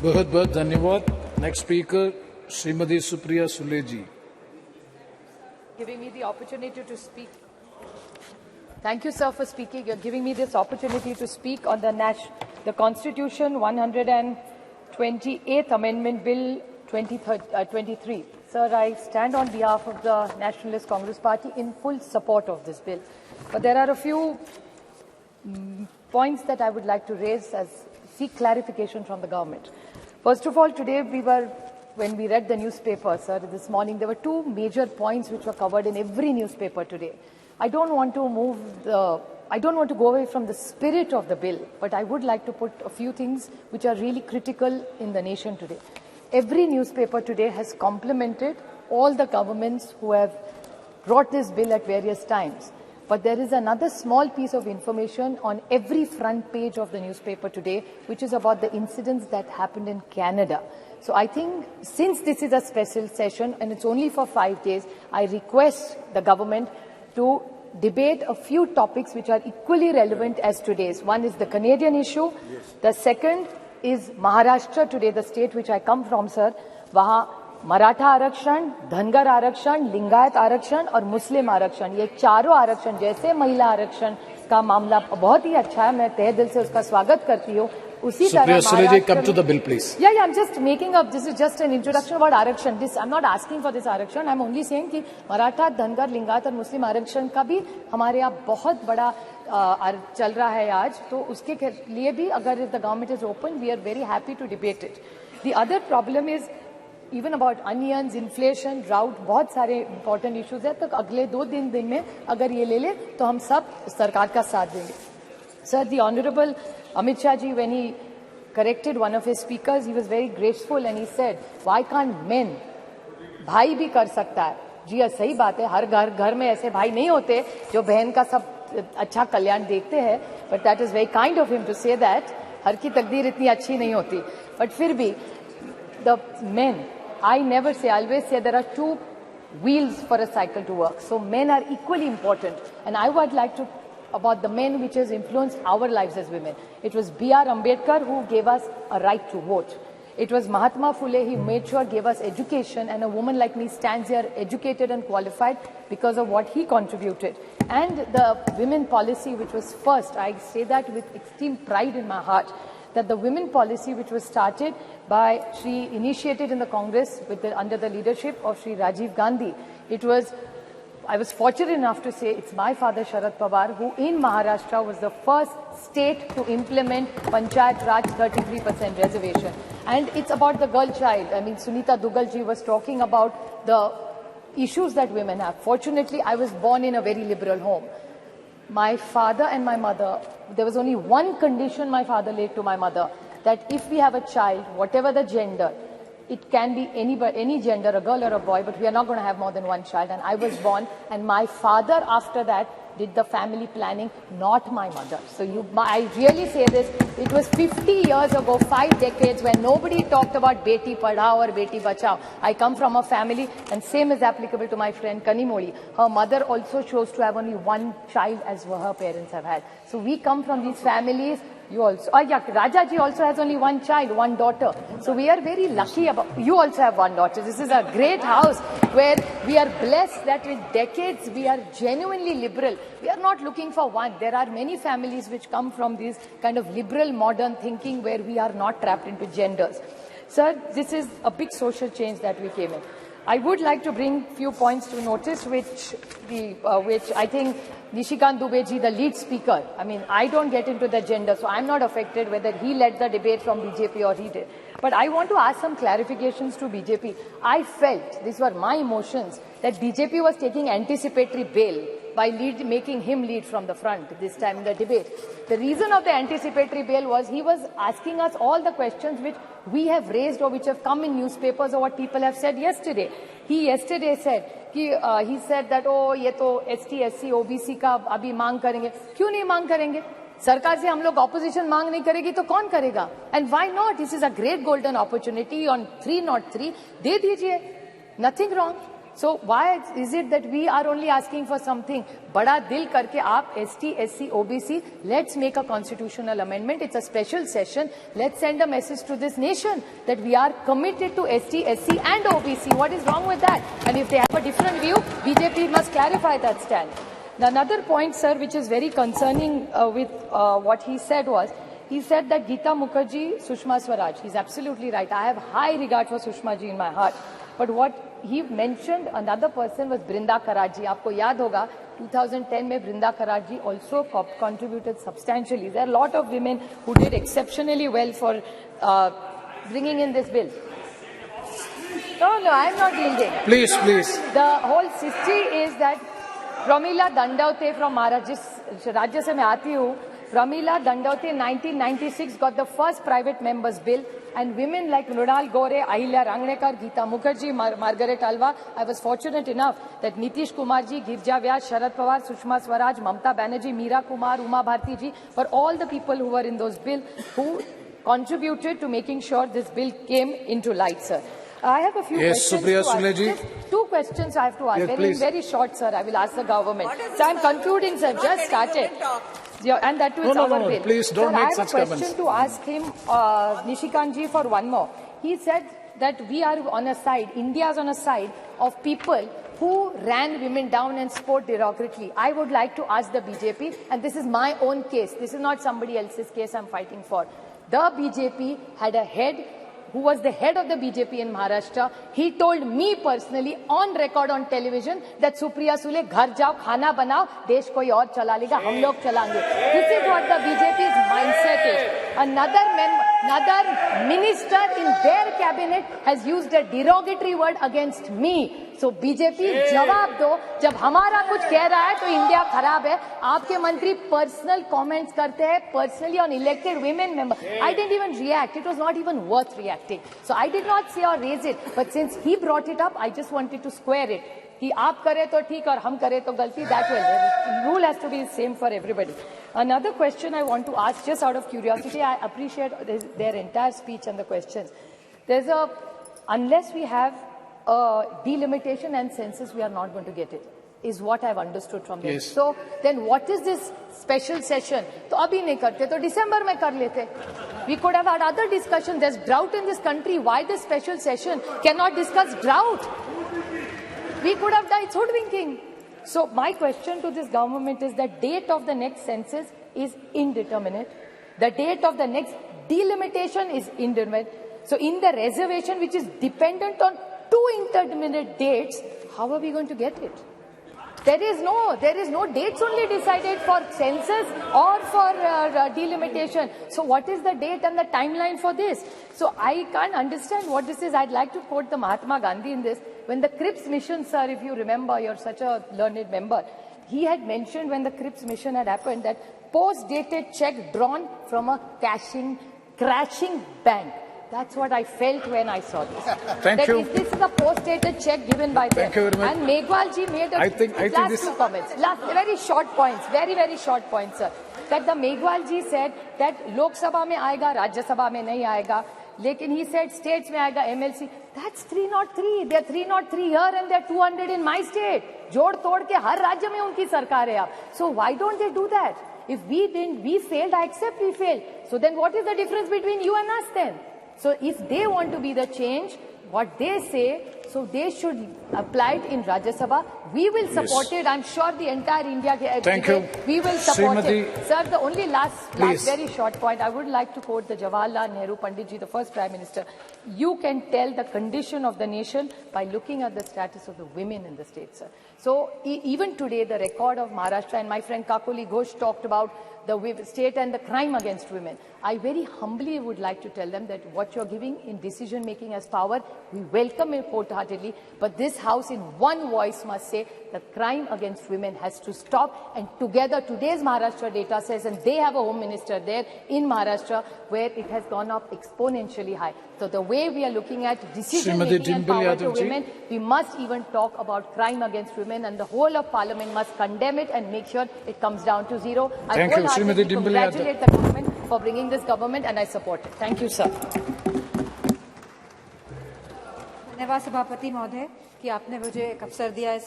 बहुत बहुत धन्यवाद. Next speaker, Srimati Supriya Sule ji. Giving me the opportunity to speak. Thank you, sir, for speaking. You're giving me this opportunity to speak on the Constitution 128th Amendment Bill 23. Sir, I stand on behalf of the Nationalist Congress Party in full support of this bill. But there are a few points that I would like to raise as seek clarification from the government. First of all, today when we read the newspaper, sir, this morning, there were two major points which were covered in every newspaper today. I don't want to go away from the spirit of the bill, but I would like to put a few things which are really critical in the nation today. Every newspaper today has complimented all the governments who have brought this bill at various times. But there is another small piece of information on every front page of the newspaper today, which is about the incidents that happened in Canada. So I think since this is a special session and it's only for 5 days, I request the government to debate a few topics which are equally relevant as today's. One is the Canadian issue. Yes. The second is Maharashtra today, the state which I come from, sir. Wahan Maratha आरक्षण, धनगर आरक्षण, लिंगायत आरक्षण और मुस्लिम आरक्षण, ये चारों आरक्षण जैसे महिला आरक्षण का मामला बहुत ही अच्छा है, मैं तहे दिल से उसका स्वागत करती हूँ. उसी तरह come to the bill, please. Yeah, I'm just making up. This is just an introduction about आरक्षण. I'm not asking for this आरक्षण. I'm only saying कि मराठा, धनगर, लिंगायत और मुस्लिम आरक्षण का भी हमारे यहाँ बहुत बड़ा चल रहा है आज. तो उसके लिए भी अगर the government is open, we are very happy to debate it. The other problem is even about onions, inflation, drought, बहुत सारे important issues है. तो अगले 2 दिन में अगर ये ले ले तो हम सब सरकार का साथ देंगे. Sir, the Honorable Amit Shah ji, when he corrected one of his speakers, he was very graceful and he said, why can't men? भाई भी कर सकता है. जी सही बात है, हर घर में ऐसे भाई नहीं होते जो बहन का सब अच्छा कल्याण देखते हैं. But that is very kind of him to say that. हर की तकदीर इतनी अच्छी नहीं होती. But फिर भी the men, I never say, I always say there are 2 wheels for a cycle to work. So men are equally important. And I would like to, about the men which has influenced our lives as women. It was B.R. Ambedkar who gave us a right to vote. It was Mahatma Phule, he made sure gave us education, and a woman like me stands here educated and qualified because of what he contributed. And the women policy which was first, I say that with extreme pride in my heart, that the women policy which was started by initiated in the Congress under the leadership of Shri Rajiv Gandhi. I was fortunate enough to say it's my father Sharad Pawar who in Maharashtra was the first state to implement Panchayat Raj 33% reservation. And it's about the girl child. I mean, Sunita Dugal ji was talking about the issues that women have. Fortunately, I was born in a very liberal home. My father and my mother, there was only one condition my father laid to my mother, that if we have a child, whatever the gender, it can be any gender, a girl or a boy, but we are not going to have more than one child. And I was born, and my father after that did the family planning, not my mother. So I really say this, it was 50 years ago, 5 decades, when nobody talked about Beti Padhao or Beti Bachao. I come from a family, and same is applicable to my friend Kanimoli. Her mother also chose to have only one child as her parents have had. So we come from these families. You also, Raja ji also has only one child, one daughter. So we are very lucky you also have one daughter. This is a great house where we are blessed that with decades we are genuinely liberal. We are not looking for one. There are many families which come from this kind of liberal modern thinking where we are not trapped into genders. Sir, this is a big social change that we came in. I would like to bring few points to notice which I think Nishikant Dubey ji, the lead speaker, I mean, I don't get into the gender, so I'm not affected whether he led the debate from BJP or he did. But I want to ask some clarifications to BJP. I felt, these were my emotions, that BJP was taking anticipatory bail by making him lead from the front this time in the debate. The reason of the anticipatory bail was he was asking us all the questions which we have raised or which have come in newspapers or what people have said yesterday. He yesterday said, he said that, oh, ये तो ST, SC, OBC का अभी मांग करेंगे. क्यों नहीं मांग करेंगे? सरकार से हम लोग opposition मांग नहीं करेगी तो कौन करेगा? And why not? This is a great golden opportunity on 303. दे दीजिए. Nothing wrong. So why is it that we are only asking for something? Bada dil karke aap ST, SC, OBC, let's make a constitutional amendment. It's a special session. Let's send a message to this nation that we are committed to ST, SC and OBC. What is wrong with that? And if they have a different view, BJP must clarify that stand. Another point, sir, which is very concerning with what he said was, he said that Geeta Mukherjee, Sushma Swaraj. He's absolutely right. I have high regard for Sushma ji in my heart. But what he mentioned, another person was Brinda Karaji. Aapko yaad hoga, 2010 mein Brinda Karaji also contributed substantially. There are a lot of women who did exceptionally well for bringing in this bill. No, I'm not yielding. Please. The whole history is that Pramila Dandavate from Maharashtra, जिस राज्य से मैं आती हूँ, Pramila Dandavate in 1996 got the first private members bill, and women like Mrunal Gore, Ahilya Rangnekar, Geeta Mukherjee, Margaret Alva. I was fortunate enough that Nitish Kumarji, Girja Vyas, Sharad Pawar, Sushma Swaraj, Mamta Banerjee, Meera Kumar, Uma Bharti ji were all the people who were in those bills who contributed to making sure this bill came into light, sir. I have a few questions Supriya, to ask. Sule ji. Just 2 questions I have to ask. Yes, Very short, sir. I will ask the government. So I'm concluding, sir. Just started. Yeah, and that too is our bill. Please don't sir, make such I have a comments. question to ask him, Nishikantji, for one more. He said that we are on a side, India is on a side of people who ran women down and spoke derogatorily. I would like to ask the BJP, and this is my own case. This is not somebody else's case I'm fighting for. The BJP had a head who was the head of the BJP in Maharashtra. He told me personally on record on television that Supriya Sule, ghar jao, khana banao, desh koi aur chala lega, hum log chalange. This is what the BJP's mindset is. Another minister in their cabinet has used a derogatory word against me. So BJP जवाब दो, जब हमारा कुछ कह रहा है तो India खराब है. आपके मंत्री पर्सनल कमेंट्स करते हैं personally on elected women member. I didn't even react. It was not even worth reacting. So I did not say or raise it. But since he brought it up, I just wanted to square it. कि आप करें तो ठीक और हम करें तो गलती. That way, the rule has to be the same for everybody. Another question I want to ask, just out of curiosity, I appreciate their entire speech and the questions. Unless we have delimitation and census, we are not going to get it, is what I've understood from them. Yes. So then what is this special session? तो अभी नहीं करते तो दिसंबर में कर लेते. We could have had other discussion. There's drought in this country. Why this special session? Cannot discuss drought. We could have done hoodwinking. So my question to this government is the date of the next census is indeterminate. The date of the next delimitation is indeterminate. So in the reservation, which is dependent on 2 indeterminate dates, how are we going to get it? There is no dates only decided for census or for delimitation. So what is the date and the timeline for this? So I can't understand what this is. I'd like to quote the Mahatma Gandhi in this. When the Cripps mission, sir, if you remember, you're such a learned member, he had mentioned when the Cripps mission had happened that post-dated check drawn from a crashing bank. That's what I felt when I saw this. Thank you. This is a post-dated check given by them. Thank you very much. And Meghwalji made a I think last this... 2 comments. Last, very short points. Very short points, sir. That the Meghwalji said that Lok Sabha mein aayega, Rajya Sabha mein nahi aayega. Lekin he said states mein aayega, MLC. That's 303. They're 303 here and they're 200 in my state. Jod tod ke har rajya mein unki sarkar hai ab. So why don't they do that? If we failed, I accept we failed. So then what is the difference between you and us then? So if they want to be the change, what they say, so they should apply it in Rajya Sabha. We will support it. I'm sure the entire India... Thank you. We will support Srimati, it. Sir, the only last very short point, I would like to quote the Jawaharlal Nehru Panditji, the first Prime Minister. You can tell the condition of the nation by looking at the status of the women in the state, sir. So even today, the record of Maharashtra, and my friend Kakuli Ghosh talked about the state and the crime against women. I very humbly would like to tell them that what you're giving in decision-making as power, we welcome it wholeheartedly, but this House in one voice must say that crime against women has to stop, and together today's Maharashtra data says, and they have a home minister there in Maharashtra, where it has gone up exponentially high. So the way we are looking at decision-making and power to women, we must even talk about crime against women, and the whole of Parliament must condemn it and make sure it comes down to zero. I wholeheartedly congratulate the government for bringing this government, and I support it. Thank you, sir. धन्यवाद सभापति महोदय कि आपने मुझे एक अवसर दिया इस